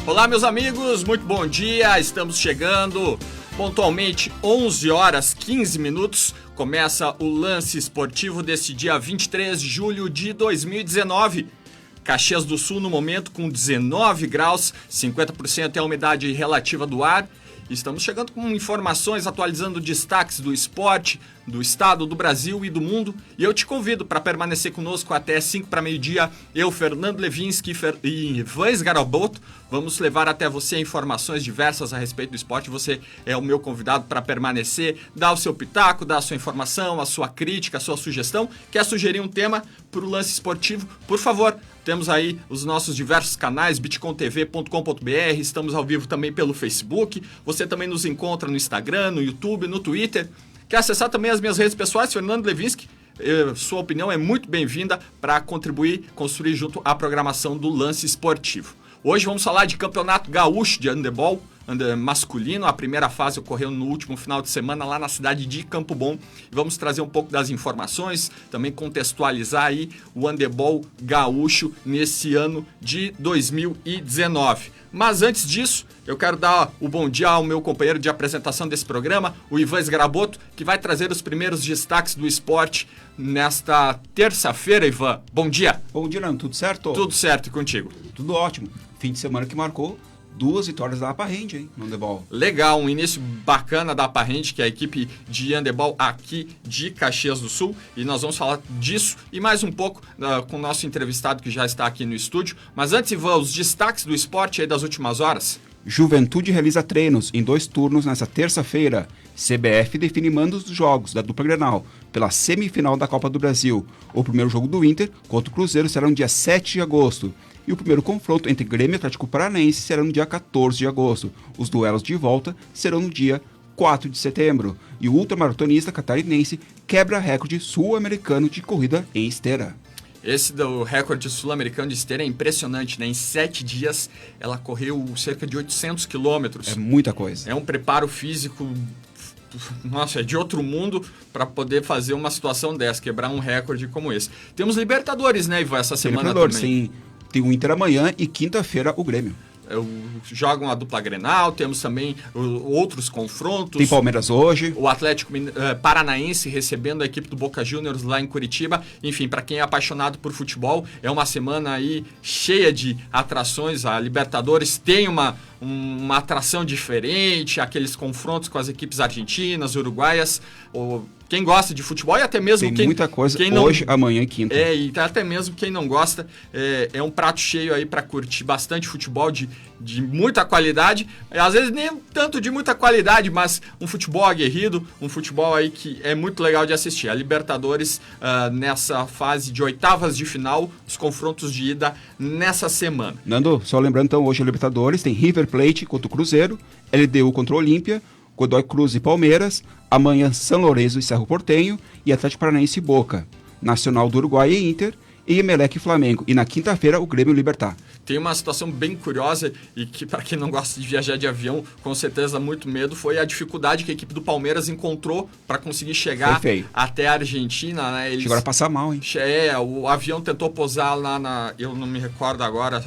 Olá, meus amigos, muito bom dia. Estamos chegando pontualmente 11 horas 15 minutos. Começa o Lance Esportivo desse dia 23 de julho de 2019. Caxias do Sul no momento com 19 graus, 50% é a umidade relativa do ar. Estamos chegando com informações, atualizando destaques do esporte, do estado, do Brasil e do mundo. E eu te convido para permanecer conosco até 5 para meio-dia. Eu, Fernando Levinsky e Ivan Sgaraboto, vamos levar até você informações diversas a respeito do esporte. Você é o meu convidado para permanecer, dar o seu pitaco, dar a sua informação, a sua crítica, a sua sugestão. Quer sugerir um tema para o Lance Esportivo? Por favor, temos aí os nossos diversos canais, bitcontv.com.br, estamos ao vivo também pelo Facebook, você também nos encontra no Instagram, no YouTube, no Twitter. Quer acessar também as minhas redes pessoais, Fernando Levinsky? Sua opinião é muito bem-vinda para contribuir, construir junto à programação do Lance Esportivo. Hoje vamos falar de Campeonato Gaúcho de Handebol masculino. A primeira fase ocorreu no último final de semana lá na cidade de Campo Bom. Vamos trazer um pouco das informações, também contextualizar aí o handebol gaúcho nesse ano de 2019. Mas antes disso, eu quero dar o bom dia ao meu companheiro de apresentação desse programa, o Ivan Sgaraboto, que vai trazer os primeiros destaques do esporte nesta terça-feira. Ivan, bom dia. Bom dia, Nando. Tudo certo? Tudo certo, e contigo? Tudo ótimo. Fim de semana que marcou 2 vitórias da Aparrende, hein, no handebol. Legal, um início bacana da Aparrende, que é a equipe de handebol aqui de Caxias do Sul. E nós vamos falar disso e mais um pouco com o nosso entrevistado que já está aqui no estúdio. Mas antes, Ivan, os destaques do esporte aí das últimas horas. Juventude realiza treinos em 2 turnos nesta terça-feira. CBF define mandos dos jogos da dupla Grenal pela semifinal da Copa do Brasil. O primeiro jogo do Inter contra o Cruzeiro será no dia 7 de agosto. E o primeiro confronto entre Grêmio e Atlético Paranaense será no dia 14 de agosto. Os duelos de volta serão no dia 4 de setembro. E o ultramaratonista catarinense quebra recorde sul-americano de corrida em esteira. Esse do recorde sul-americano de esteira é impressionante, né? Em 7 dias ela correu cerca de 800 quilômetros. É muita coisa. É um preparo físico, nossa, é de outro mundo para poder fazer uma situação dessa, quebrar um recorde como esse. Temos Libertadores, né, Ivan, essa semana Libertadores, também. sim. Tem o Inter amanhã e quinta-feira o Grêmio. Jogam a dupla Grenal, temos também outros confrontos. Tem Palmeiras hoje. O Atlético Paranaense recebendo a equipe do Boca Juniors lá em Curitiba. Enfim, para quem é apaixonado por futebol, é uma semana aí cheia de atrações. A Libertadores tem uma atração diferente, aqueles confrontos com as equipes argentinas, uruguaias. Quem gosta de futebol e até mesmo tem muita coisa hoje, amanhã e quinta. E até mesmo quem não gosta, é um prato cheio aí para curtir bastante futebol de muita qualidade. Às vezes nem tanto de muita qualidade, mas um futebol aguerrido, um futebol aí que é muito legal de assistir. A Libertadores nessa fase de oitavas de final, os confrontos de ida nessa semana. Nando, só lembrando então, hoje a Libertadores tem River Plate contra o Cruzeiro, LDU contra o Olímpia, Godoy Cruz e Palmeiras, amanhã São Lourenço e Cerro Porteño e Atlético Paranaense e Boca, Nacional do Uruguai e Inter, e Emelec e Flamengo, e na quinta-feira o Grêmio e Libertad. Tem uma situação bem curiosa e que, para quem não gosta de viajar de avião, com certeza dá muito medo, foi a dificuldade que a equipe do Palmeiras encontrou para conseguir chegar até a Argentina, né? Eles chegaram a passar mal, hein? O avião tentou pousar lá eu não me recordo agora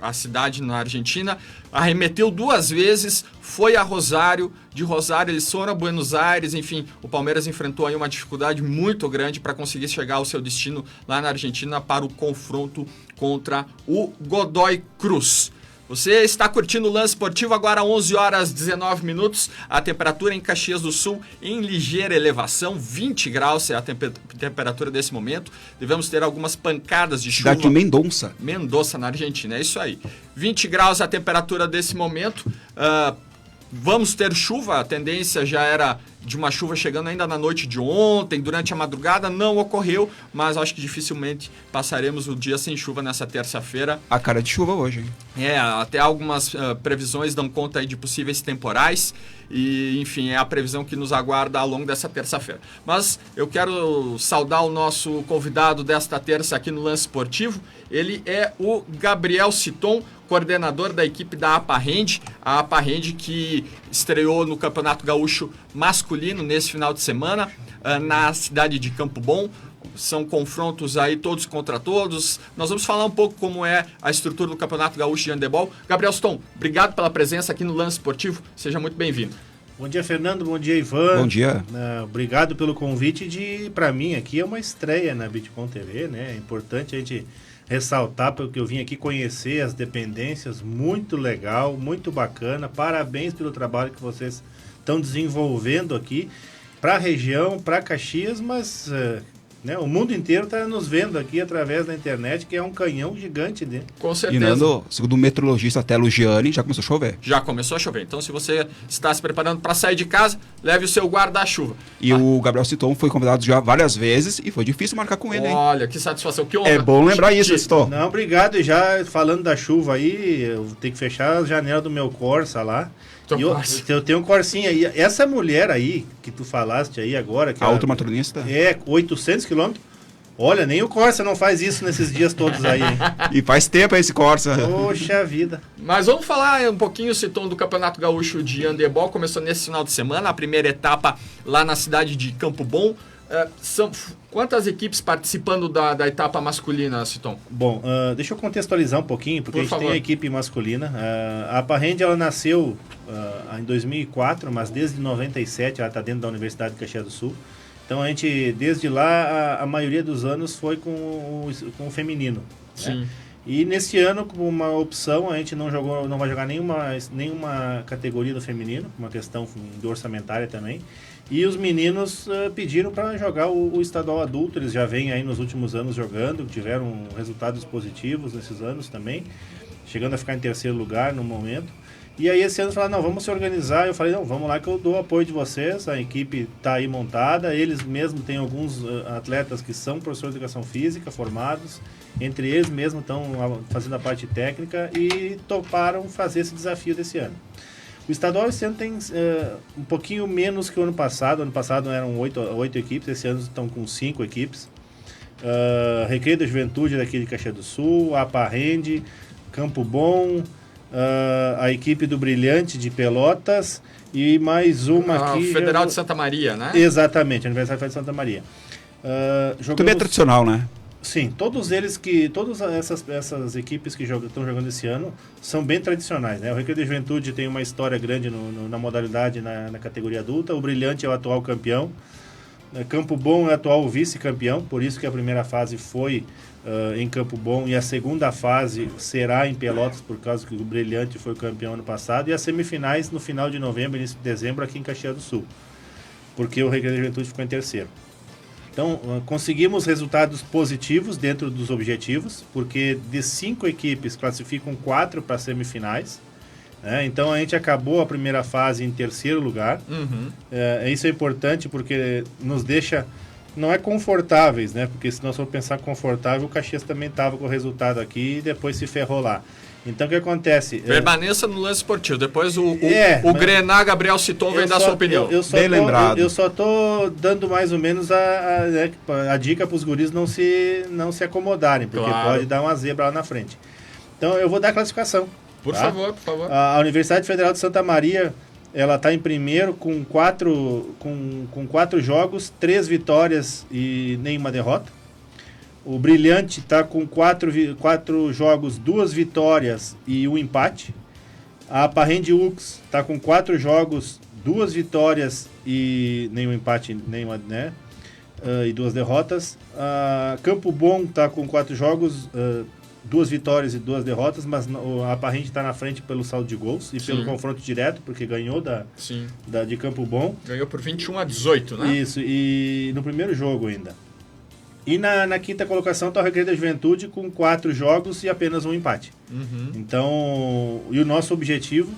a cidade na Argentina, arremeteu 2 vezes, foi a Rosário, de Rosário eles foram a Buenos Aires, enfim, o Palmeiras enfrentou aí uma dificuldade muito grande para conseguir chegar ao seu destino lá na Argentina para o confronto contra o Godoy Cruz. Você está curtindo o Lance Esportivo, agora 11 horas 19 minutos, a temperatura em Caxias do Sul em ligeira elevação, 20 graus é a temperatura desse momento. Devemos ter algumas pancadas de chuva. Cidade de Mendoza. Mendoza, na Argentina, é isso aí. 20 graus a temperatura desse momento. Vamos ter chuva, a tendência já era de uma chuva chegando ainda na noite de ontem, durante a madrugada, não ocorreu, mas acho que dificilmente passaremos o dia sem chuva nessa terça-feira. A cara de chuva hoje, hein? Até algumas previsões dão conta aí de possíveis temporais e, enfim, é a previsão que nos aguarda ao longo dessa terça-feira. Mas eu quero saudar o nosso convidado desta terça aqui no Lance Esportivo. Ele é o Gabriel Citon, coordenador da equipe da Aparrende, a Aparrende que estreou no Campeonato Gaúcho masculino nesse final de semana, na cidade de Campo Bom, São confrontos aí todos contra todos. Nós vamos falar um pouco como é a estrutura do Campeonato Gaúcho de Handebol. Gabriel Sutton, obrigado pela presença aqui no Lance Esportivo. Seja muito bem-vindo. Bom dia, Fernando. Bom dia, Ivan. Bom dia. Obrigado pelo convite. Para mim, aqui é uma estreia na Bitcom TV, né? É importante a gente ressaltar, porque eu vim aqui conhecer as dependências. Muito legal, muito bacana. Parabéns pelo trabalho que vocês estão desenvolvendo aqui para a região, para Caxias, mas né, o mundo inteiro está nos vendo aqui através da internet, que é um canhão gigante, né? Com certeza. E Nando, segundo o meteorologista Telo Gianni, já começou a chover. Já começou a chover. Então, se você está se preparando para sair de casa, leve o seu guarda-chuva. E o Gabriel Sutton foi convidado já várias vezes e foi difícil marcar com ele, hein? Olha, que satisfação, que honra. É bom lembrar isso, Sutton. Não, obrigado. E já falando da chuva aí, eu vou ter que fechar a janela do meu Corsa lá. Eu tenho um Corsinha aí. Essa mulher aí, que tu falaste aí agora... Que a ultramatronista? É, 800 quilômetros. Olha, nem o Corsa não faz isso nesses dias todos aí, hein? E faz tempo esse Corsa. Poxa vida. Mas vamos falar um pouquinho, Sutton, do Campeonato Gaúcho de Handebol. Começou nesse final de semana, a primeira etapa lá na cidade de Campo Bom. São quantas equipes participando da etapa masculina, Sutton? Bom, deixa eu contextualizar um pouquinho, porque a gente favor. tem a equipe masculina. A Parrende, ela nasceu em 2004, mas desde 97 ela está dentro da Universidade de Caxias do Sul. Então a gente, desde lá, a maioria dos anos foi com o feminino. Sim. Né? E nesse ano, como uma opção, a gente não vai jogar nenhuma categoria do feminino, uma questão orçamentária também. E os meninos pediram para jogar o estadual adulto, eles já vêm aí nos últimos anos jogando, tiveram resultados positivos nesses anos também, chegando a ficar em terceiro lugar no momento. E aí esse ano falaram, não, vamos se organizar. Eu falei, não, vamos lá que eu dou o apoio de vocês, a equipe está aí montada, eles mesmos têm alguns atletas que são professores de educação física, formados, entre eles mesmos estão fazendo a parte técnica e toparam fazer esse desafio desse ano. O estadual esse ano tem um pouquinho menos que o ano passado eram 8 equipes, esse ano estão com 5 equipes. Recreio da Juventude daqui de Caxias do Sul, a Parrende, Campo Bom, a equipe do Brilhante de Pelotas e mais uma aqui... Federal de Santa Maria, né? Exatamente, Aniversário de Santa Maria. Também é tradicional, né? Sim, todas essas equipes que estão jogando esse ano são bem tradicionais, né? O Recreio da Juventude tem uma história grande na modalidade, na categoria adulta. O Brilhante é o atual campeão. Campo Bom é o atual vice-campeão, por isso que a primeira fase foi em Campo Bom e a segunda fase será em Pelotas, por causa que o Brilhante foi o campeão ano passado, e as semifinais no final de novembro, início de dezembro, aqui em Caxias do Sul, porque o Recreio da Juventude ficou em terceiro. Então, conseguimos resultados positivos dentro dos objetivos, porque de 5 equipes classificam 4 para semifinais. Né? Então, a gente acabou a primeira fase em terceiro lugar. Uhum. Isso é importante porque nos deixa... Não é confortáveis, né? Porque se nós for pensar confortável, o Caxias também estava com o resultado aqui e depois se ferrou lá. Então, o que acontece? Permaneça no Lance Esportivo. Depois o Grená Gabriel Sutton vem dar sua opinião. Bem lembrado. Eu só tô dando mais ou menos a dica para os guris não se acomodarem, porque pode dar uma zebra lá na frente. Então, eu vou dar a classificação. Por favor. A Universidade Federal de Santa Maria, ela está em primeiro com 4 jogos, 3 vitórias e nenhuma derrota. O Brilhante está com 4 jogos, 2 vitórias e 1 empate. A Parrende Ux está com 4 jogos, 2 vitórias e nenhum empate, né? E 2 derrotas. Campo Bom está com 4 jogos, 2 vitórias e 2 derrotas, mas a Parrende está na frente pelo saldo de gols e pelo confronto direto, porque ganhou de Campo Bom. Ganhou por 21-18, né? Isso, e no primeiro jogo ainda. E na quinta colocação está o Recreio da Juventude com 4 jogos e apenas 1 empate. Uhum. Então, e o nosso objetivo,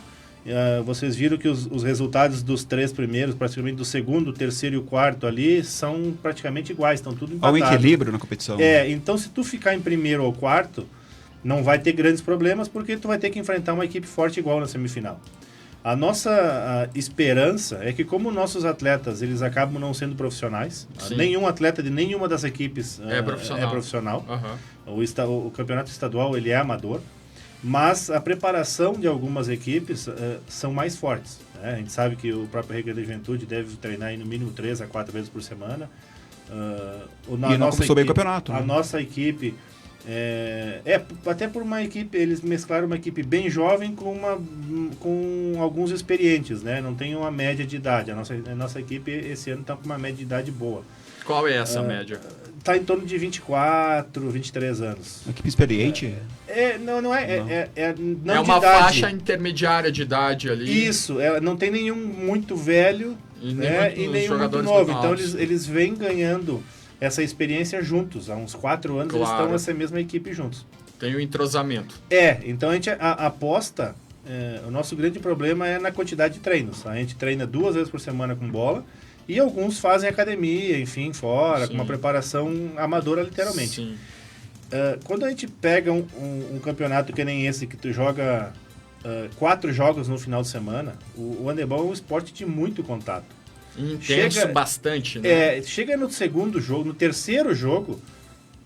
vocês viram que os resultados dos 3 primeiros, praticamente do segundo, terceiro e o quarto ali, são praticamente iguais, estão tudo empatados. Há um equilíbrio na competição. Então se tu ficar em primeiro ou quarto, não vai ter grandes problemas, porque tu vai ter que enfrentar uma equipe forte igual na semifinal. A nossa esperança é que, como nossos atletas eles acabam não sendo profissionais, nenhum atleta de nenhuma das equipes é profissional. Uhum. O campeonato estadual ele é amador, mas a preparação de algumas equipes são mais fortes. Né? A gente sabe que o próprio Recreio da Juventude deve treinar aí no mínimo 3 a 4 vezes por semana. E não começou bem o campeonato. A né? nossa equipe... até por uma equipe, eles mesclaram uma equipe bem jovem com alguns experientes, né? Não tem uma média de idade. A nossa equipe esse ano está com uma média de idade boa. Qual é essa média? Está em torno de 24, 23 anos. Uma equipe experiente? Não é uma de idade. Faixa intermediária de idade ali. Isso, não tem nenhum muito velho E nenhum muito novo. Então eles vêm ganhando essa experiência juntos. Há uns 4 anos eles estão nessa mesma equipe juntos. Tem o entrosamento. Então a gente aposta, o nosso grande problema é na quantidade de treinos. A gente treina 2 vezes por semana com bola e alguns fazem academia, enfim, fora, com uma preparação amadora, literalmente. Sim. Quando a gente pega um campeonato que nem esse, que tu joga 4 jogos no final de semana, o handebol é um esporte de muito contato. Intenso bastante, né? Chega no segundo jogo, no terceiro jogo,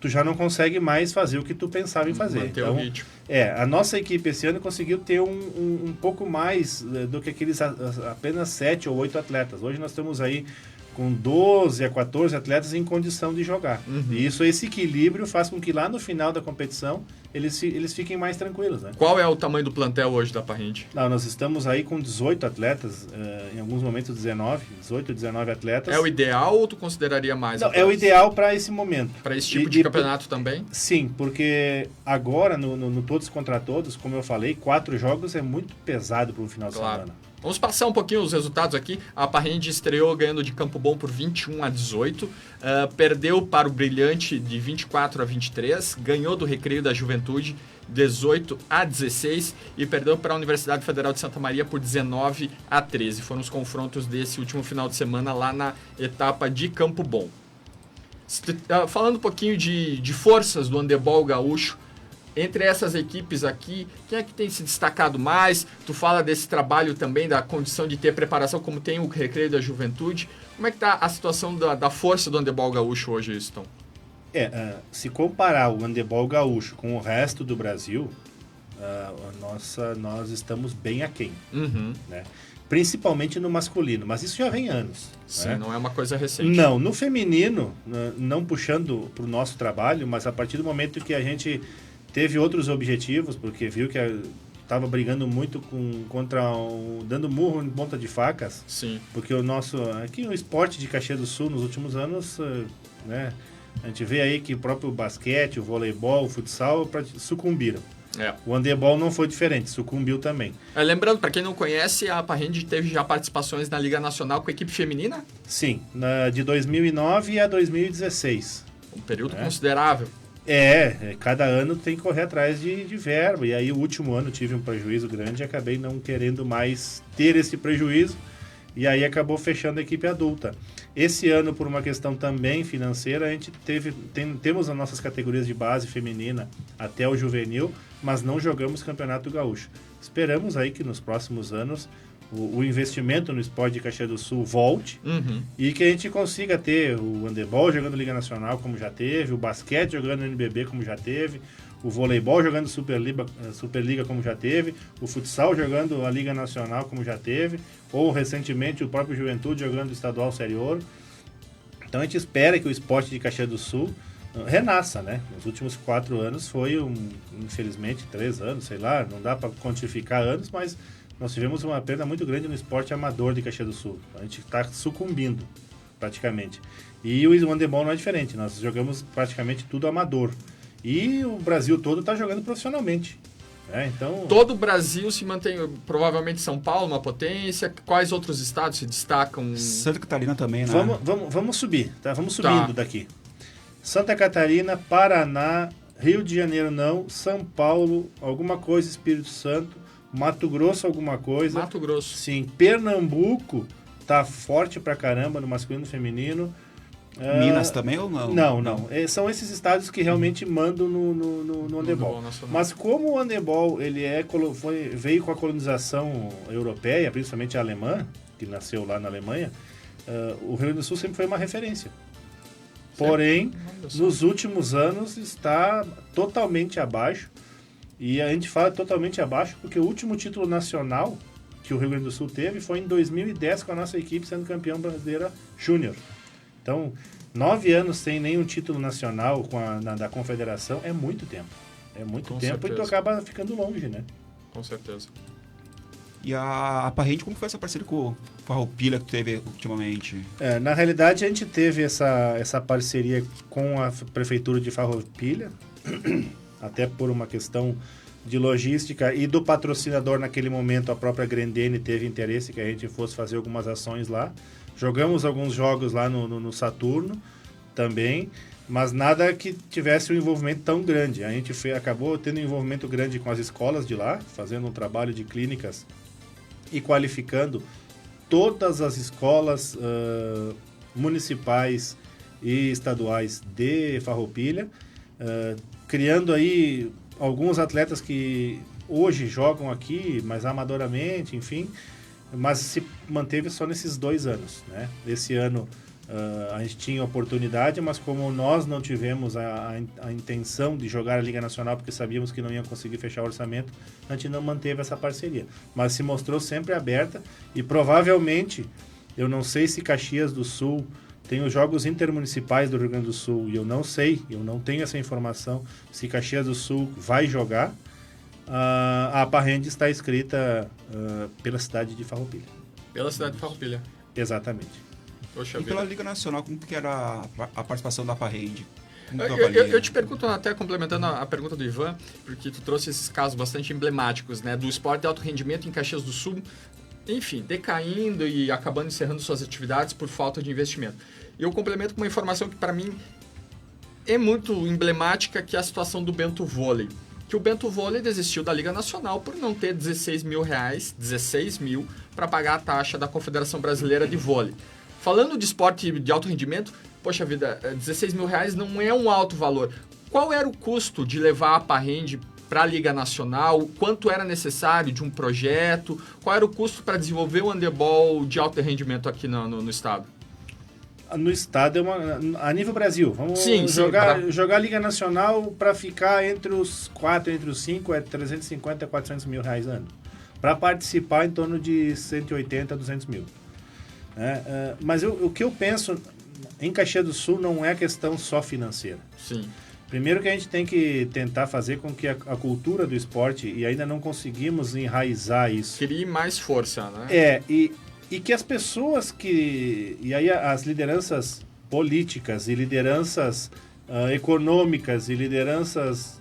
tu já não consegue mais fazer o que tu pensava em fazer. Manter então, o ritmo. A nossa equipe esse ano conseguiu ter um pouco mais do que aqueles apenas 7 ou 8 atletas. Hoje nós estamos aí com 12 a 14 atletas em condição de jogar. E esse equilíbrio faz com que lá no final da competição eles fiquem mais tranquilos, né? Qual é o tamanho do plantel hoje da Parrende? Nós estamos aí com 18 atletas, em alguns momentos 18, 19 atletas. É o ideal ou tu consideraria mais? Não, é o ideal para esse momento. Para esse tipo de campeonato também? Sim, porque agora no Todos contra Todos, como eu falei, 4 jogos é muito pesado para um final de semana. Vamos passar um pouquinho os resultados aqui. A Parrende estreou ganhando de Campo Bom por 21-18, perdeu para o Brilhante de 24-23, ganhou do Recreio da Juventude 18-16 e perdeu para a Universidade Federal de Santa Maria por 19-13. Foram os confrontos desse último final de semana lá na etapa de Campo Bom. Falando um pouquinho de forças do handebol gaúcho, entre essas equipes aqui, quem é que tem se destacado mais? Tu fala desse trabalho também, da condição de ter preparação, como tem o Recreio da Juventude. Como é que está a situação da força do handebol gaúcho hoje, Iston? Se comparar o handebol gaúcho com o resto do Brasil, nós estamos bem aquém. Né? Principalmente no masculino, mas isso já vem anos. Sim, né? Não é uma coisa recente. Não, no feminino, não puxando para o nosso trabalho, mas a partir do momento que a gente teve outros objetivos, porque viu que estava brigando muito dando murro em ponta de facas. Sim. Porque aqui o esporte de Caxias do Sul nos últimos anos, né, a gente vê aí que o próprio basquete, o voleibol, o futsal sucumbiram. O handebol não foi diferente, sucumbiu também. Lembrando, para quem não conhece, a Parrende teve já participações na Liga Nacional com a equipe feminina? Sim, de 2009 a 2016. Um período considerável. Cada ano tem que correr atrás de verba. E aí o último ano tive um prejuízo grande e acabei não querendo mais ter esse prejuízo. E aí acabou fechando a equipe adulta. Esse ano, por uma questão também financeira, a gente temos as nossas categorias de base feminina até o juvenil, mas não jogamos Campeonato Gaúcho. Esperamos aí que nos próximos anos o investimento no esporte de Caxias do Sul volte e que a gente consiga ter o handebol jogando Liga Nacional como já teve, o basquete jogando NBB como já teve, o voleibol jogando Superliga como já teve, o futsal jogando a Liga Nacional como já teve, ou recentemente o próprio Juventude jogando o Estadual Série Ouro. Então a gente espera que o esporte de Caxias do Sul renasça, né? Nos últimos 4 anos foi, infelizmente, 3 anos, sei lá, não dá para quantificar anos, mas nós tivemos uma perda muito grande no esporte amador de Caxias do Sul. A gente está sucumbindo, praticamente. E o handebol não é diferente, nós jogamos praticamente tudo amador. E o Brasil todo está jogando profissionalmente. Então... Todo o Brasil se mantém, provavelmente São Paulo, uma potência. Quais outros estados se destacam? Santa Catarina também, né? Vamos subir, tá? Vamos subindo daqui. Santa Catarina, Paraná, Rio de Janeiro não, São Paulo, alguma coisa, Espírito Santo, Mato Grosso alguma coisa. Mato Grosso. Sim, Pernambuco tá forte pra caramba no masculino e no feminino. Minas também ou não? Não. São esses estados que realmente mandam no handebol. Mas como o handebol ele veio com a colonização europeia, principalmente a alemã, que nasceu lá na Alemanha, o Rio Grande do Sul sempre foi uma referência. Porém, nos últimos anos está totalmente abaixo. E a gente fala totalmente abaixo porque o último título nacional que o Rio Grande do Sul teve foi em 2010 com a nossa equipe sendo campeã brasileira júnior. Então, 9 anos sem nenhum título nacional da confederação é muito tempo. É muito Com tempo certeza. e tu acaba ficando longe, né? Com certeza. E a Parrende, como foi essa parceria com o Farroupilha que tu teve ultimamente? Na realidade, a gente teve essa parceria com a Prefeitura de Farroupilha, até por uma questão de logística e do patrocinador naquele momento, a própria Grendene teve interesse que a gente fosse fazer algumas ações lá. Jogamos alguns jogos lá no Saturno também, mas nada que tivesse um envolvimento tão grande. A gente acabou tendo um envolvimento grande com as escolas de lá, fazendo um trabalho de clínicas e qualificando todas as escolas municipais e estaduais de Farroupilha, criando aí alguns atletas que hoje jogam aqui, mas amadoramente, enfim, mas se manteve só nesses 2 anos, né? Esse ano a gente tinha oportunidade, mas como nós não tivemos a intenção de jogar a Liga Nacional, porque sabíamos que não ia conseguir fechar o orçamento, a gente não manteve essa parceria. Mas se mostrou sempre aberta e provavelmente, eu não sei se Caxias do Sul tem os jogos intermunicipais do Rio Grande do Sul, e eu não sei, eu não tenho essa informação, se Caxias do Sul vai jogar. A Parrende está escrita pela cidade de Farroupilha. Pela cidade de Farroupilha. Exatamente. Poxa E vida. pela Liga Nacional, como que era a participação da Parrende? Como tu Eu avalia? te pergunto, até complementando a pergunta do Ivan, porque tu trouxe esses casos bastante emblemáticos, né? Do esporte de alto rendimento em Caxias do Sul, enfim, decaindo e acabando encerrando suas atividades por falta de investimento. Eu complemento com uma informação que, para mim, é muito emblemática, que é a situação do Bento Vôlei. Que o Bento Vôlei desistiu da Liga Nacional por não ter 16 mil, para pagar a taxa da Confederação Brasileira de Vôlei. Falando de esporte de alto rendimento, poxa vida, 16 mil reais não é um alto valor. Qual era o custo de levar a Parrende para a Liga Nacional? Quanto era necessário de um projeto? Qual era o custo para desenvolver o handebol de alto rendimento aqui no estado? No estado, a nível Brasil, vamos jogar a Liga Nacional para ficar entre os 4, entre os 5, é 350 a 400 mil reais ano. Para participar, em torno de 180 a 200 mil. Mas o que eu penso em Caxias do Sul não é questão só financeira. Sim. Primeiro que a gente tem que tentar fazer com que a cultura do esporte, e ainda não conseguimos enraizar isso. Crie mais força, né? E que as pessoas e aí as lideranças políticas e lideranças econômicas e lideranças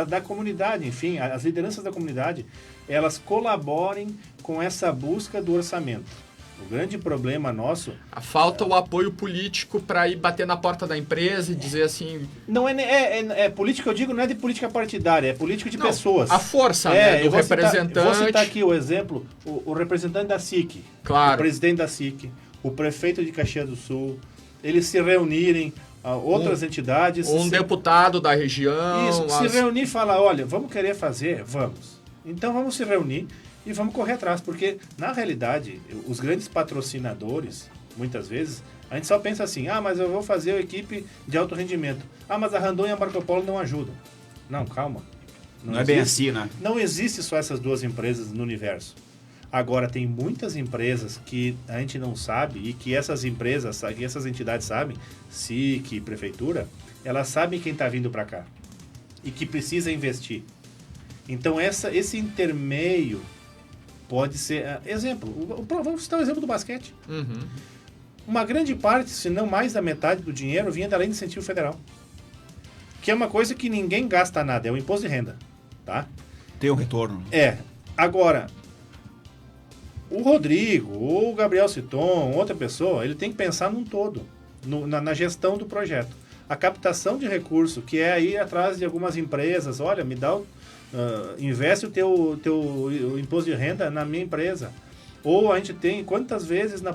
da comunidade, enfim, as lideranças da comunidade, elas colaborem com essa busca do orçamento. O grande problema nosso... Falta o apoio político para ir bater na porta da empresa e dizer assim... Não é política, eu digo, não é de política partidária, é política de pessoas. A força, né, do representante... Vou citar aqui o exemplo, o representante da SIC, claro. O presidente da SIC, o prefeito de Caxias do Sul, eles se reunirem, outras entidades... deputado da região... Isso, se reunir e falar, olha, vamos querer fazer? Vamos. Então vamos se reunir e vamos correr atrás, porque, na realidade, os grandes patrocinadores, muitas vezes, a gente só pensa assim, mas eu vou fazer a equipe de alto rendimento. Mas a Randon e a Marco Polo não ajudam. Não, calma. Não é bem assim, né? Não existe só essas duas empresas no universo. Agora, tem muitas empresas que a gente não sabe e que essas empresas, que essas entidades sabem, SIC, Prefeitura, elas sabem quem está vindo para cá e que precisa investir. Então, esse intermeio pode ser... exemplo, vamos citar o exemplo do basquete. Uhum. Uma grande parte, se não mais da metade do dinheiro, vinha da Lei de Incentivo Federal. Que é uma coisa que ninguém gasta nada, é o imposto de renda. Tá? Tem um retorno. Agora, o Rodrigo, ou o Gabriel Citon, outra pessoa, ele tem que pensar num todo, na gestão do projeto. A captação de recurso, que é ir atrás de algumas empresas, olha, me dá investe o teu imposto de renda na minha empresa. Ou a gente tem, quantas vezes na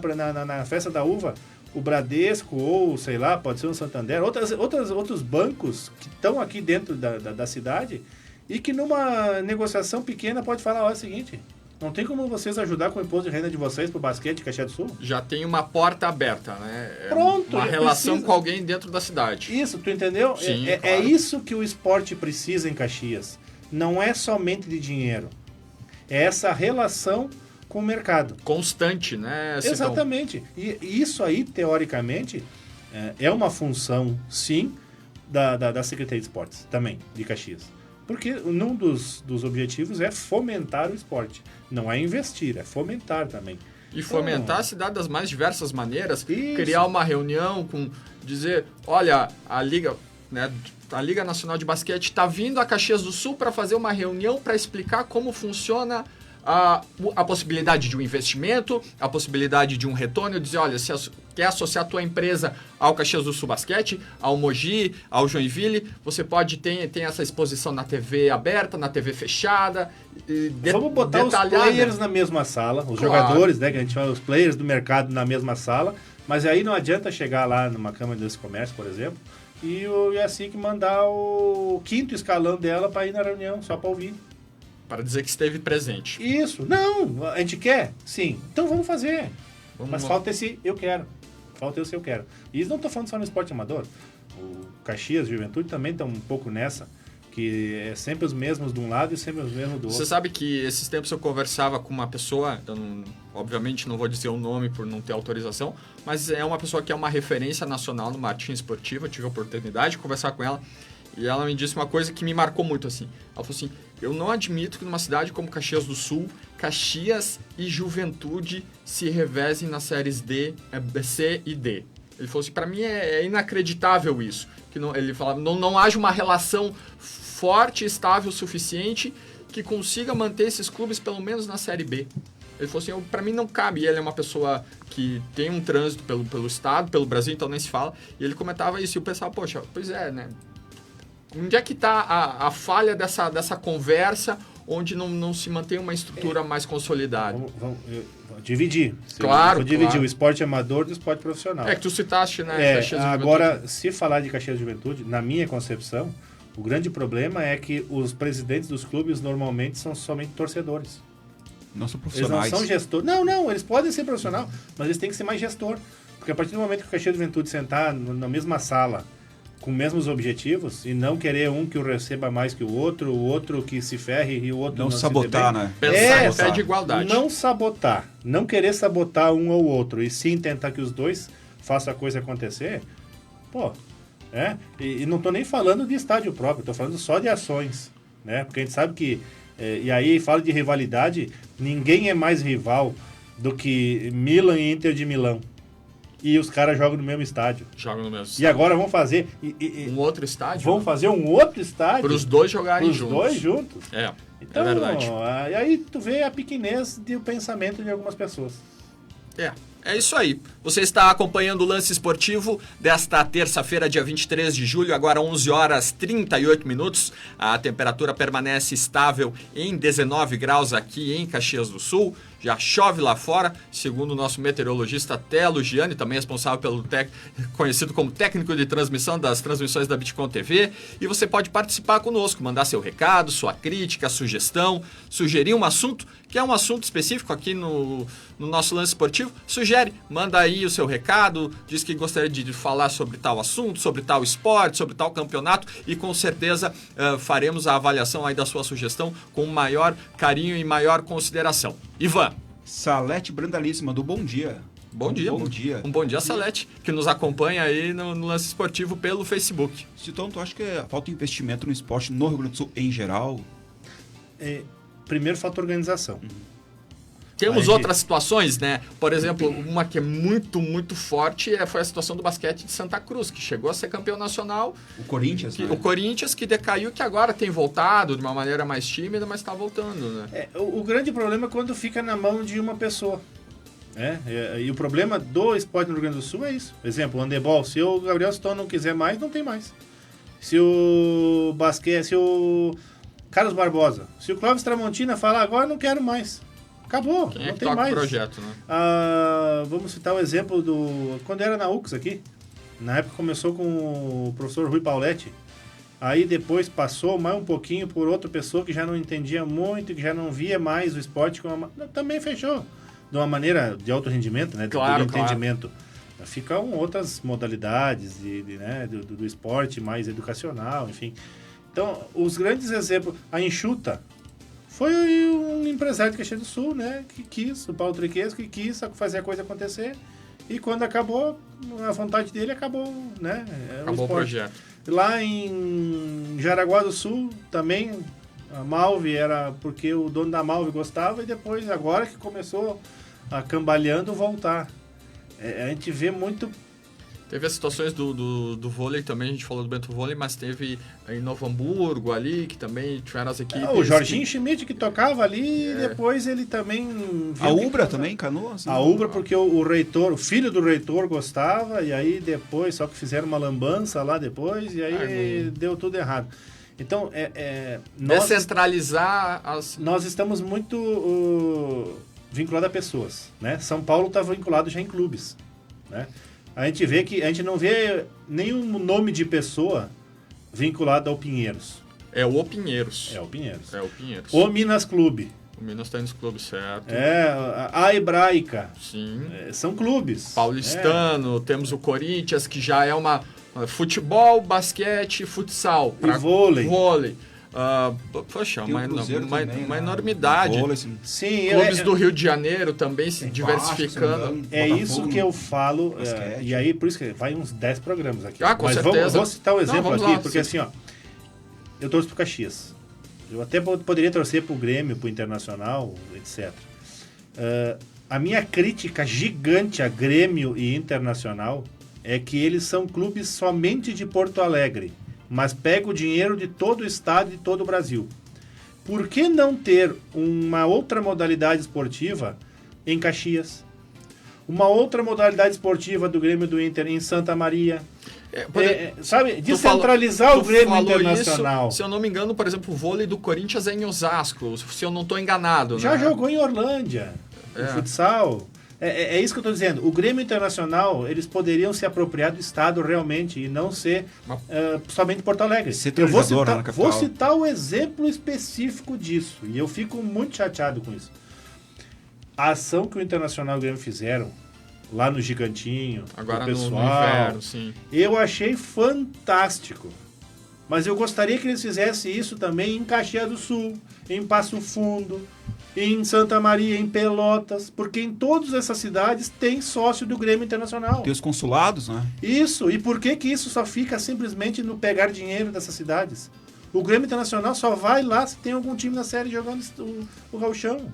festa da uva, o Bradesco, ou sei lá, pode ser o Santander, outros bancos que estão aqui dentro da cidade e que numa negociação pequena pode falar, olha, é o seguinte, não tem como vocês ajudar com o imposto de renda de vocês para o basquete de Caxias do Sul? Já tem uma porta aberta, né? Pronto. Uma relação com alguém dentro da cidade. Isso, tu entendeu? Sim, claro. É isso que o esporte precisa em Caxias. Não é somente de dinheiro. É essa relação com o mercado. Constante, né, Sidão? Exatamente. E isso aí, teoricamente, é uma função, sim, da Secretaria de Esportes, também, de Caxias. Porque um dos objetivos é fomentar o esporte. Não é investir, é fomentar também. E fomentar a cidade das mais diversas maneiras. Isso. Criar uma reunião com... Dizer, olha, a Liga, né, a Liga Nacional de Basquete está vindo a Caxias do Sul para fazer uma reunião para explicar como funciona a possibilidade de um investimento, a possibilidade de um retorno. Dizer, olha, se quer associar a tua empresa ao Caxias do Sul Basquete, ao Mogi, ao Joinville, você pode ter essa exposição na TV aberta, na TV fechada. Vamos botar os players na mesma sala, os jogadores, né, que a gente fala, os players do mercado na mesma sala, mas aí não adianta chegar lá numa Câmara de Comércio, por exemplo, e a SIC mandar o 5º escalão dela para ir na reunião, só para ouvir. Para dizer que esteve presente. Isso. Não, a gente quer? Sim. Então vamos fazer. Mas falta esse eu quero. Falta esse eu quero. E isso não estou falando só no esporte amador. O Caxias, Juventude também estão um pouco nessa. Que é sempre os mesmos de um lado e sempre os mesmos do outro. Você sabe que esses tempos eu conversava com uma pessoa, eu obviamente não vou dizer o nome por não ter autorização, mas é uma pessoa que é uma referência nacional no marketing esportivo. Eu tive a oportunidade de conversar com ela e ela me disse uma coisa que me marcou muito assim. Ela falou assim, eu não admito que numa cidade como Caxias do Sul, Caxias e Juventude se revezem nas séries D, C e D. Ele falou assim, para mim é inacreditável isso. Que não, ele falava, não haja uma relação forte, estável o suficiente que consiga manter esses clubes pelo menos na Série B. Ele falou assim, para mim não cabe. E ele é uma pessoa que tem um trânsito pelo estado, pelo Brasil, então nem se fala. E ele comentava isso e eu pensava, poxa, pois é, né? Onde é que está a falha dessa conversa onde não se mantém uma estrutura mais consolidada? Vamos dividir. Claro, vou dividir claro. O esporte amador do esporte profissional. É que tu citaste, né? Caxias Agora, se falar de Caxias Juventude, na minha concepção, o grande problema é que os presidentes dos clubes normalmente são somente torcedores. Não são profissionais. Eles não são gestores. Não, eles podem ser profissional, mas eles têm que ser mais gestor. Porque a partir do momento que o Caxias Juventude sentar na mesma sala, com os mesmos objetivos, e não querer um que o receba mais que o outro que se ferre e o outro não sabotar, né? Pensar em pé de igualdade. Não sabotar. Não querer sabotar um ou outro, e sim tentar que os dois façam a coisa acontecer. Pô, E não estou nem falando de estádio próprio, estou falando só de ações, né? Porque a gente sabe que, e aí fala de rivalidade, ninguém é mais rival do que Milan e Inter de Milão. E os caras jogam no mesmo estádio. Jogam no mesmo estádio. E agora vão fazer... um outro estádio? Vão fazer um outro estádio. Para os dois jogarem juntos. Os dois juntos. Então, é verdade. E aí tu vê a pequenez do pensamento de algumas pessoas. É isso aí. Você está acompanhando o Lance Esportivo desta terça-feira, dia 23 de julho, agora 11 horas 38 minutos. A temperatura permanece estável em 19 graus aqui em Caxias do Sul. Já chove lá fora, segundo o nosso meteorologista Telo Gianni, também responsável pelo conhecido como técnico de transmissão das transmissões da Bitcom TV. E você pode participar conosco, mandar seu recado, sua crítica, sugestão, sugerir um assunto, que é um assunto específico aqui no nosso Lance Esportivo. Sugere, manda aí o seu recado, diz que gostaria de falar sobre tal assunto, sobre tal esporte, sobre tal campeonato, e com certeza faremos a avaliação aí da sua sugestão com maior carinho e maior consideração. Ivan. Salete Brandalice mandou bom dia. Bom dia. Um bom dia, Salete, que nos acompanha aí no Lance Esportivo pelo Facebook. Então, tu acha que falta investimento no esporte no Rio Grande do Sul em geral? Primeiro, falta organização. Temos outras situações, né? Por exemplo, uma que é muito, muito forte foi a situação do basquete de Santa Cruz, que chegou a ser campeão nacional. O Corinthians, né? O Corinthians, que decaiu, que agora tem voltado de uma maneira mais tímida, mas está voltando, né? O grande problema é quando fica na mão de uma pessoa. E o problema do esporte no Rio Grande do Sul é isso. Exemplo, o handebol. Se o Gabriel Stone não quiser mais, não tem mais. Se o basquete, se o Carlos Barbosa, se o Clóvis Tramontina falar agora, não quero mais. Acabou, Quem não que tem toca mais. O projeto, né? Vamos citar o exemplo quando era na UX aqui. Na época começou com o professor Rui Pauletti. Aí depois passou mais um pouquinho por outra pessoa que já não entendia muito, que já não via mais o esporte também fechou. De uma maneira de alto rendimento, né? Claro, de entendimento. Ficam outras modalidades do esporte mais educacional, enfim. Então, os grandes exemplos, a Enxuta Foi um empresário de Caxias do Sul, né? Que quis, o Paulo Triquesco, que quis fazer a coisa acontecer. E quando acabou, a vontade dele acabou, né? Acabou o projeto. Lá em Jaraguá do Sul, também, a Malve era porque o dono da Malve gostava, e depois, agora que começou a cambaleando, voltar. A gente vê muito... Teve as situações do vôlei também, a gente falou do Bento Vôlei, mas teve em Novo Hamburgo ali, que também tiveram as equipes... o Jorginho Schmidt que tocava ali, e depois ele também... A Ubra também, Canoas? A Ubra, porque o reitor, o filho do reitor gostava, e aí depois, só que fizeram uma lambança lá depois, e aí deu tudo errado. Então, descentralizar as... Nós estamos muito vinculados a pessoas, né? São Paulo está vinculado já em clubes, né? A gente vê que a gente não vê nenhum nome de pessoa vinculado ao Pinheiros. É o Pinheiros. É o Pinheiros. É o Pinheiros. O Minas Clube. O Minas Tênis Clube, certo. A Hebraica. Sim. São clubes. Paulistano, temos o Corinthians, que já é uma futebol, basquete, futsal. E vôlei. Poxa, Tem uma enormidade. Vôlei, sim, clubes do Rio de Janeiro também se diversificando. Isso que eu falo, basquete. e aí por isso que vai uns 10 programas aqui. Com Mas certeza. Vou citar um exemplo aqui, lá, porque assim, ó, eu torço pro Caxias. Eu até poderia torcer pro Grêmio, pro Internacional, etc. A minha crítica gigante a Grêmio e Internacional é que eles são clubes somente de Porto Alegre, mas pega o dinheiro de todo o estado e de todo o Brasil. Por que não ter uma outra modalidade esportiva em Caxias? Uma outra modalidade esportiva do Grêmio e do Inter em Santa Maria? Sabe, descentralizar o Grêmio Internacional. Isso, se eu não me engano, por exemplo, o vôlei do Corinthians é em Osasco, se eu não estou enganado. Já né? jogou em Orlândia, o futsal. É isso que eu estou dizendo. O Grêmio Internacional, eles poderiam se apropriar do Estado realmente e não ser somente Porto Alegre. Eu vou citar o exemplo específico disso, e eu fico muito chateado com isso. A ação que o Internacional e o Grêmio fizeram lá no Gigantinho, agora o pessoal, no inverno, sim. Eu achei fantástico. Mas eu gostaria que eles fizessem isso também em Caxias do Sul, em Passo Fundo, em Santa Maria, em Pelotas, porque em todas essas cidades tem sócio do Grêmio Internacional. Tem os consulados, né? Isso, e por que isso só fica simplesmente no pegar dinheiro dessas cidades? O Grêmio Internacional só vai lá se tem algum time na série jogando o gauchão.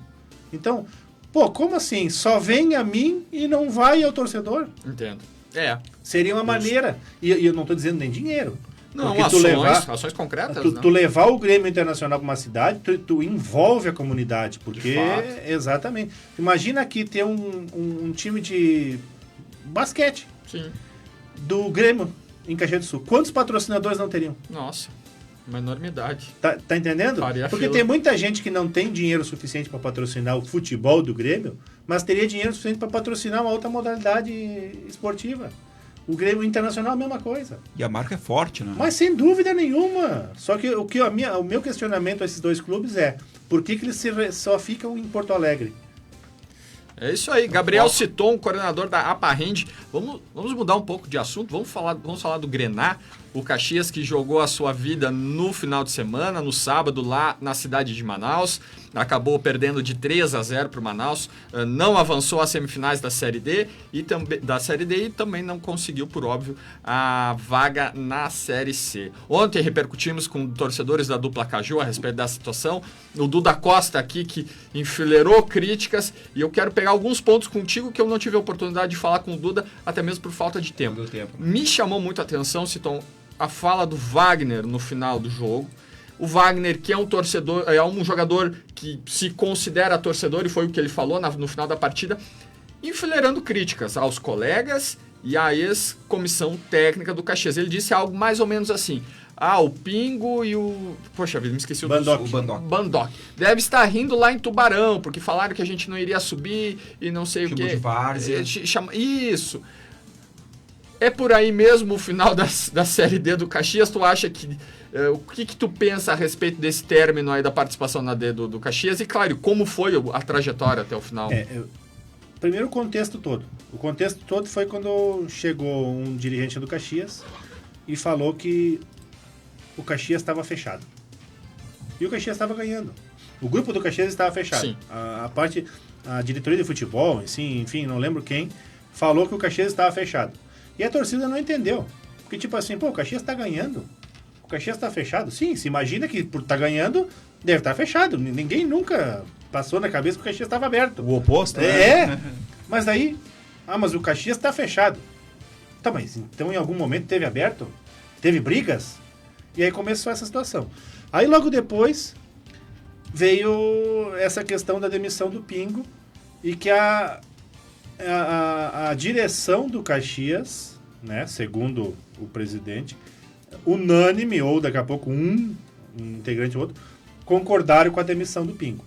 Então, como assim? Só vem a mim e não vai ao torcedor? Entendo. Seria uma maneira, e eu não estou dizendo nem dinheiro. Não, ações concretas. Tu levar o Grêmio Internacional para uma cidade, tu envolve a comunidade, porque... Exatamente. Imagina aqui ter um time de basquete. Sim. Do Grêmio em Caxias do Sul. Quantos patrocinadores não teriam? Nossa, uma enormidade. Tá entendendo? Porque tem muita gente que não tem dinheiro suficiente para patrocinar o futebol do Grêmio, mas teria dinheiro suficiente para patrocinar uma outra modalidade esportiva. O Grêmio Internacional é a mesma coisa. E a marca é forte, né? Mas sem dúvida nenhuma. Só que o meu questionamento a esses dois clubes é: por que eles só ficam em Porto Alegre? É isso aí. Gabriel Citon, coordenador da Aparrend. Vamos mudar um pouco de assunto. Vamos falar do Grená. O Caxias que jogou a sua vida no final de semana, no sábado, lá na cidade de Manaus. Acabou perdendo de 3-0 para o Manaus. Não avançou às semifinais da Série D e também não conseguiu, por óbvio, a vaga na Série C. Ontem repercutimos com torcedores da dupla Caju a respeito da situação. O Duda Costa aqui que enfileirou críticas e eu quero pegar alguns pontos contigo que eu não tive a oportunidade de falar com o Duda, até mesmo por falta de tempo. Me chamou muito a atenção, Citon, a fala do Wagner no final do jogo. O Wagner, que é um torcedor, é um jogador que se considera torcedor, e foi o que ele falou no final da partida, enfileirando críticas aos colegas e à ex-comissão técnica do Caxias. Ele disse algo mais ou menos assim: o Pingo e o... Poxa vida, me esqueci o Bandock. Deve estar rindo lá em Tubarão, porque falaram que a gente não iria subir e não sei o quê. De várzea. Isso. É por aí mesmo o final da Série D do Caxias? Tu acha que... o que tu pensa a respeito desse término aí da participação na D do Caxias? E, claro, como foi a trajetória até o final? Primeiro o contexto todo. O contexto todo foi quando chegou um dirigente do Caxias e falou que o Caxias estava fechado. E o Caxias estava ganhando. O grupo do Caxias estava fechado. Sim. A diretoria de futebol, enfim, não lembro quem, falou que o Caxias estava fechado. E a torcida não entendeu. Porque, tipo assim, o Caxias está ganhando. O Caxias está fechado. Sim, se imagina que por estar ganhando, deve estar fechado. Ninguém nunca passou na cabeça que o Caxias estava aberto. O oposto, né? Mas daí... mas o Caxias está fechado. Tá, mas então em algum momento teve aberto? Teve brigas? E aí começou essa situação. Aí logo depois veio essa questão da demissão do Pingo e que a direção do Caxias, né, segundo o presidente, unânime, ou daqui a pouco um integrante ou outro, concordaram com a demissão do Pingo.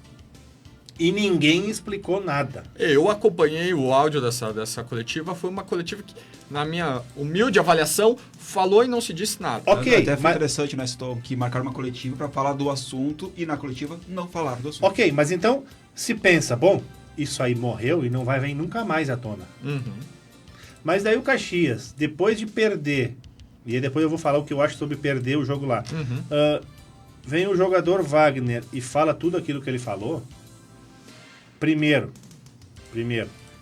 E ninguém explicou nada. Eu acompanhei o áudio dessa coletiva. Foi uma coletiva que, na minha humilde avaliação, falou e não se disse nada. Ok. Até foi interessante, né, que marcaram uma coletiva para falar do assunto e na coletiva não falaram do assunto. Ok, mas então se pensa, bom, isso aí morreu e não vai vir nunca mais à tona. Uhum. Mas daí o Caxias, depois de perder, e aí depois eu vou falar o que eu acho sobre perder o jogo lá, vem o jogador Wagner e fala tudo aquilo que ele falou. Primeiro,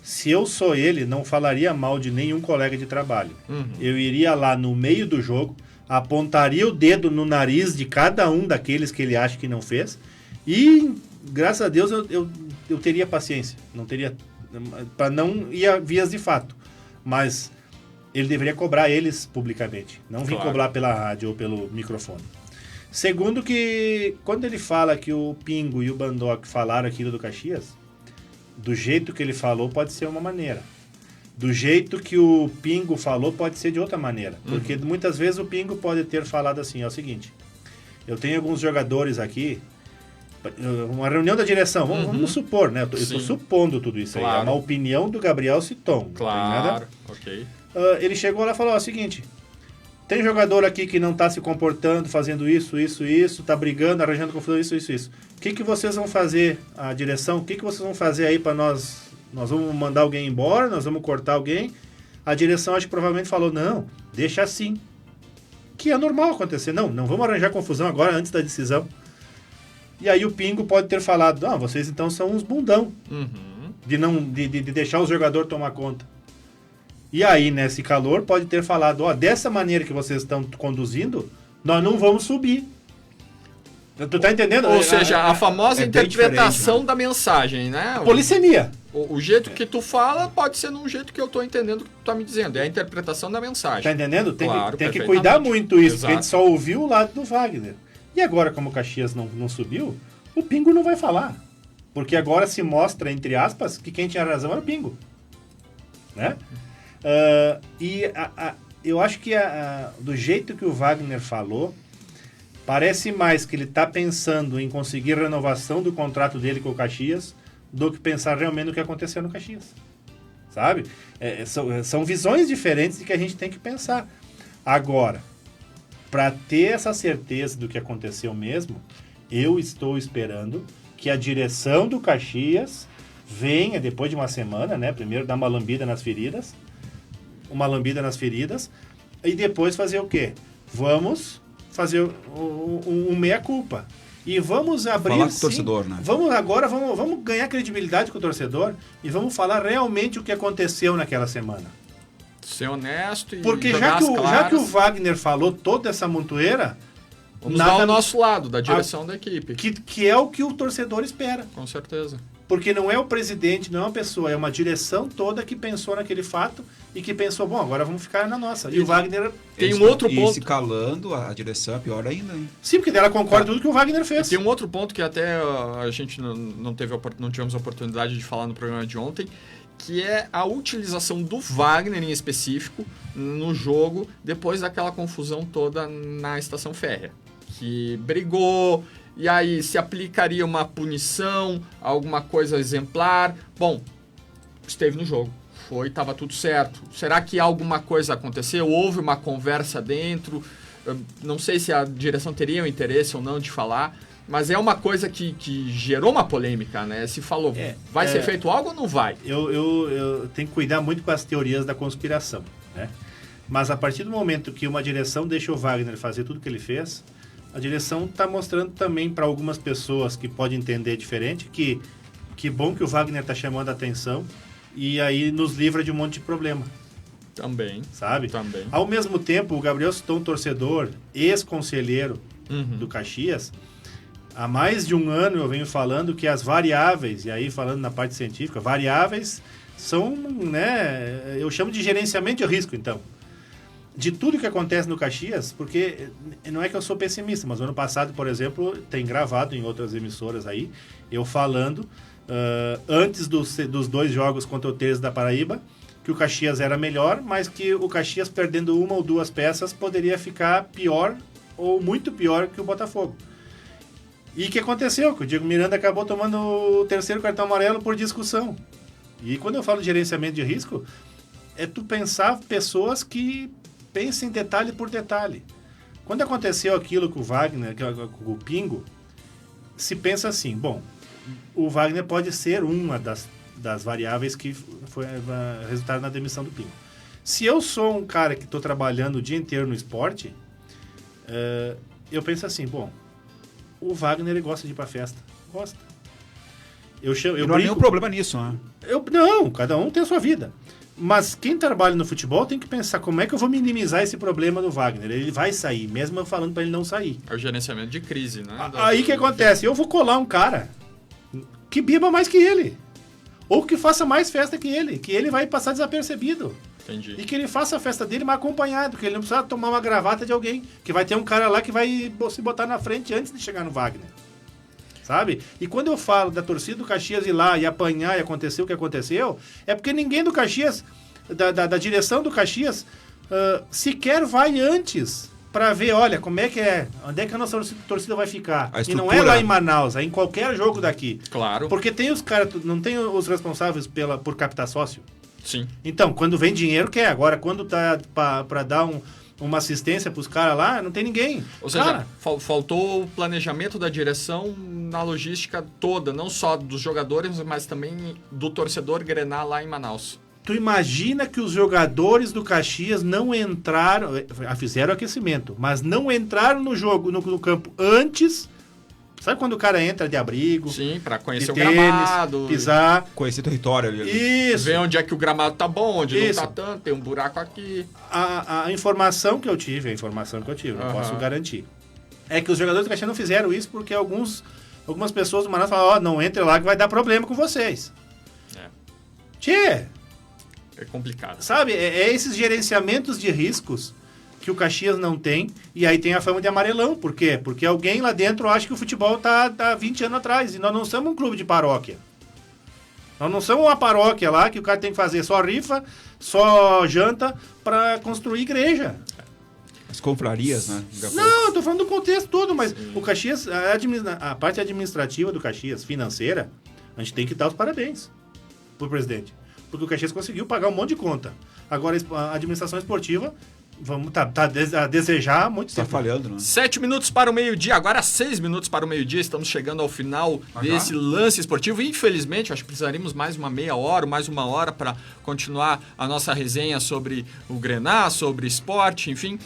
se eu sou ele, não falaria mal de nenhum colega de trabalho. Eu iria lá no meio do jogo, apontaria o dedo no nariz de cada um daqueles que ele acha que não fez e, graças a Deus, eu teria paciência. Não teria... para não ir a vias de fato. Mas ele deveria cobrar eles publicamente. Não vir cobrar pela rádio ou pelo microfone. Segundo que, quando ele fala que o Pingo e o Bandock falaram aquilo do Caxias, do jeito que ele falou pode ser uma maneira. Do jeito que o Pingo falou pode ser de outra maneira. Porque muitas vezes o Pingo pode ter falado assim, é o seguinte, eu tenho alguns jogadores aqui, uma reunião da direção, vamos supor, né? Eu estou supondo tudo isso aí. É uma opinião do Gabriel Citon. Claro, ok. Ele chegou lá e falou, o seguinte, tem jogador aqui que não está se comportando, fazendo isso, está brigando, arranjando confusão, isso. O que vocês vão fazer, a direção? O que vocês vão fazer aí para nós? Nós vamos mandar alguém embora? Nós vamos cortar alguém? A direção acho que provavelmente falou, não, deixa assim. Que é normal acontecer. Não vamos arranjar confusão agora, antes da decisão. E aí o Pingo pode ter falado, vocês então são uns bundão. De deixar o jogador tomar conta. E aí, nesse calor, pode ter falado, dessa maneira que vocês estão conduzindo, nós não vamos subir. Tu tá entendendo? Ou seja, a famosa interpretação da mensagem, né? Polissemia. O jeito que tu fala pode ser num jeito que eu tô entendendo o que tu tá me dizendo. É a interpretação da mensagem. Tá entendendo? Tem que cuidar muito isso, porque a gente só ouviu o lado do Wagner. E agora, como o Caxias não subiu, o Pingo não vai falar. Porque agora se mostra, entre aspas, que quem tinha razão era o Pingo. Né? Eu acho que do jeito que o Wagner falou, parece mais que ele está pensando em conseguir renovação do contrato dele com o Caxias do que pensar realmente no que aconteceu no Caxias. Sabe? São visões diferentes de que a gente tem que pensar. Agora, para ter essa certeza do que aconteceu mesmo, eu estou esperando que a direção do Caxias venha, depois de uma semana, né? Primeiro dar uma lambida nas feridas, e depois fazer o quê? Vamos fazer um meia-culpa. E vamos abrir... Falar com o torcedor, né? Vamos ganhar credibilidade com o torcedor e vamos falar realmente o que aconteceu naquela semana. Ser honesto e porque jogar já que o Wagner falou toda essa montoeira... Vamos dar o nosso lado, da direção da equipe. Que é o que o torcedor espera. Com certeza. Porque não é o presidente, não é uma pessoa, é uma direção toda que pensou naquele fato e que pensou, bom, agora vamos ficar na nossa. E o Wagner... Tem um outro ponto... E se calando, a direção é pior ainda, hein? Sim, porque ela concorda com tudo que o Wagner fez. E tem um outro ponto que até a gente não tivemos a oportunidade de falar no programa de ontem, que é a utilização do Wagner em específico no jogo depois daquela confusão toda na estação férrea. Que brigou... E aí, se aplicaria uma punição, alguma coisa exemplar? Bom, esteve no jogo. Estava tudo certo. Será que alguma coisa aconteceu? Houve uma conversa dentro? Não sei se a direção teria o interesse ou não de falar, mas é uma coisa que gerou uma polêmica, né? Se falou, vai ser feito algo ou não vai? Eu tenho que cuidar muito com as teorias da conspiração, né? Mas a partir do momento que uma direção deixa o Wagner fazer tudo que ele fez... A direção está mostrando também para algumas pessoas que podem entender diferente que bom que o Wagner está chamando a atenção e aí nos livra de um monte de problema. Também. Sabe? Também. Ao mesmo tempo, o Gabriel citou um torcedor, ex-conselheiro do Caxias. Há mais de um ano eu venho falando que as variáveis, e aí falando na parte científica, variáveis são, né, eu chamo de gerenciamento de risco, então. De tudo que acontece no Caxias, porque não é que eu sou pessimista, mas no ano passado, por exemplo, tem gravado em outras emissoras aí, eu falando, antes dos 2 jogos contra o Terço da Paraíba, que o Caxias era melhor, mas que o Caxias perdendo 1 ou 2 peças poderia ficar pior ou muito pior que o Botafogo. E o que aconteceu? Que o Diego Miranda acabou tomando o 3º cartão amarelo por discussão. E quando eu falo de gerenciamento de risco, é tu pensar pessoas que pensem detalhe por detalhe. Quando aconteceu aquilo com o Wagner, com o Pingo, se pensa assim, bom, o Wagner pode ser uma das variáveis que foi resultado na demissão do Pingo. Se eu sou um cara que estou trabalhando o dia inteiro no esporte, eu penso assim, bom, o Wagner ele gosta de ir pra festa. Gosta. Não há nenhum problema nisso, né? Não, cada um tem a sua vida. Mas quem trabalha no futebol tem que pensar como é que eu vou minimizar esse problema do Wagner. Ele vai sair, mesmo eu falando para ele não sair. É o gerenciamento de crise, né? Aí que acontece? Eu vou colar um cara que beba mais que ele. Ou que faça mais festa que ele vai passar desapercebido. Entendi. E que ele faça a festa dele mais acompanhado, que ele não precisa tomar uma gravata de alguém, que vai ter um cara lá que vai se botar na frente antes de chegar no Wagner. Sabe? E quando eu falo da torcida do Caxias ir lá e apanhar e acontecer o que aconteceu, é porque ninguém do Caxias, da direção do Caxias, sequer vai antes para ver, olha, como é que é, onde é que a nossa torcida vai ficar. E não é lá em Manaus, é em qualquer jogo daqui. Claro. Porque tem os caras, não tem os responsáveis por captar sócio? Sim. Então, quando vem dinheiro, quer. Agora, quando tá para dar uma assistência pros caras lá, não tem ninguém. Ou seja, faltou o planejamento da direção na logística toda, não só dos jogadores, mas também do torcedor Grenal lá em Manaus. Tu imagina que os jogadores do Caxias não entraram, fizeram aquecimento, mas não entraram no jogo, no campo antes. Sabe quando o cara entra de abrigo? Sim, para conhecer o tênis, gramado. Pisar. Conhecer território ali. Isso. Ver onde é que o gramado tá bom, onde não tá tanto, tem um buraco aqui. A informação que eu tive, não posso garantir, é que os jogadores do Caxias não fizeram isso porque algumas pessoas do Manaus falaram, não entre lá que vai dar problema com vocês. Tchê! É complicado. Sabe, é esses gerenciamentos de riscos que o Caxias não tem, e aí tem a fama de amarelão. Por quê? Porque alguém lá dentro acha que o futebol tá 20 anos atrás, e nós não somos um clube de paróquia. Nós não somos uma paróquia lá que o cara tem que fazer só rifa, só janta para construir igreja. As confrarias, né? Não, eu tô falando do contexto todo, mas o Caxias, a parte administrativa do Caxias, financeira, a gente tem que dar os parabéns pro presidente. Porque o Caxias conseguiu pagar um monte de conta. Agora, a administração esportiva, a desejar há muito tempo. Tá falhando, né? 7 minutos para o meio-dia, agora 6 minutos para o meio-dia. Estamos chegando ao final desse lance esportivo. Infelizmente, acho que precisaríamos mais uma meia hora, mais uma hora para continuar a nossa resenha sobre o Grenal, sobre esporte, enfim.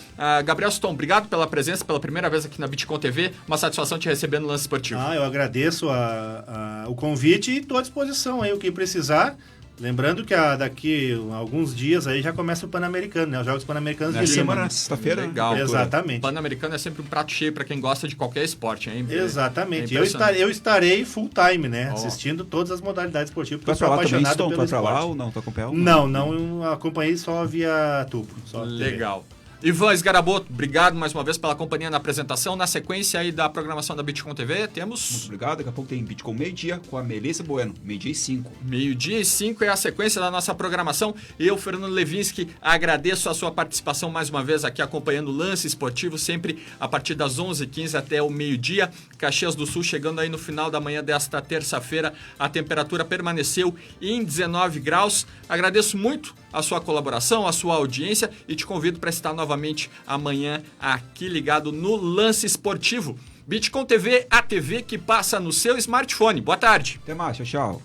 Gabriel Sutton, obrigado pela presença, pela primeira vez aqui na Bitcom TV. Uma satisfação te receber no lance esportivo. Eu agradeço o convite e estou à disposição aí, o que precisar. Lembrando que daqui a alguns dias aí já começa o Pan-Americano, né? Os Jogos Pan-Americanos de semana, Lima. sexta-feira. Legal. Exatamente. Pan-Americano é sempre um prato cheio para quem gosta de qualquer esporte, hein? Exatamente. Eu estarei full time, né? Assistindo todas as modalidades esportivas, porque eu sou apaixonado pelo esporte. Vai pra lá ou não? Tu acompanhou? Não, acompanhei só via tubo. Legal. Ivan Sgaraboto, obrigado mais uma vez pela companhia na apresentação. Na sequência aí da programação da Bitcom TV, temos... Muito obrigado. Daqui a pouco tem Bitcom meio-dia com a Melissa Bueno. Meio-dia e 5. Meio-dia e 5 é a sequência da nossa programação. Eu, Fernando Levinsky, agradeço a sua participação mais uma vez aqui acompanhando o Lance Esportivo, sempre a partir das 11h15 até o meio-dia. Caxias do Sul chegando aí no final da manhã desta terça-feira. A temperatura permaneceu em 19 graus. Agradeço muito a sua colaboração, a sua audiência e te convido para estar novamente amanhã aqui ligado no Lance Esportivo. Bitcom TV, a TV que passa no seu smartphone. Boa tarde. Até mais, tchau.